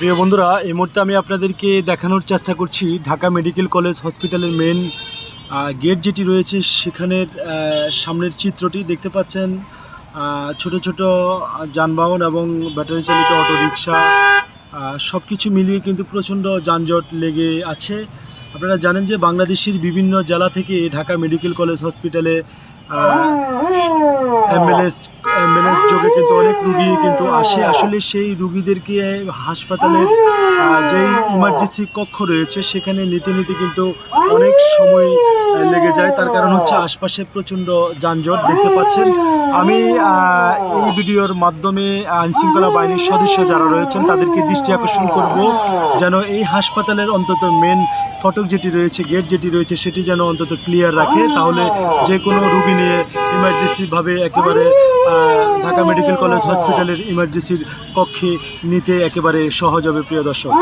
প্রিয় বন্ধুরা, এই মুহূর্তে আমি আপনাদেরকে দেখানোর চেষ্টা করছি ঢাকা মেডিকেল কলেজ হসপিটালের মেন গেট যেটি রয়েছে সেখানের সামনের চিত্রটি দেখতে পাচ্ছেন। ছোট ছোট যানবাহন এবং ব্যাটারি চালিত অটোরিকশা সব কিছু মিলিয়ে কিন্তু প্রচণ্ড যানজট লেগে আছে। আপনারা জানেন যে বাংলাদেশের বিভিন্ন জেলা থেকে ঢাকা মেডিকেল কলেজ হসপিটালে অ্যাম্বুলেন্স যোগে কিন্তু অনেক রুগী কিন্তু আসে। আসলে সেই রুগীদেরকে হাসপাতালের যেই ইমার্জেন্সি কক্ষ রয়েছে সেখানে নিতে কিন্তু অনেক সময় লেগে যায়। তার কারণ হচ্ছে আশপাশে প্রচণ্ড যানজট দেখতে পাচ্ছেন। আমি এই ভিডিওর মাধ্যমে আইনশৃঙ্খলা বাহিনীর সদস্য যারা রয়েছেন তাদেরকে দৃষ্টি আকর্ষণ করব যেন এই হাসপাতালের অন্তত মেন ফটক যেটি রয়েছে, গেট যেটি রয়েছে সেটি যেন অন্তত ক্লিয়ার রাখে। তাহলে যে কোনো রুগী নিয়ে ইমার্জেন্সিভাবে একেবারে ঢাকা মেডিকেল কলেজ হসপিটালের ইমার্জেন্সির কক্ষে নিতে একেবারে সহজ হবে। প্রিয় দর্শক,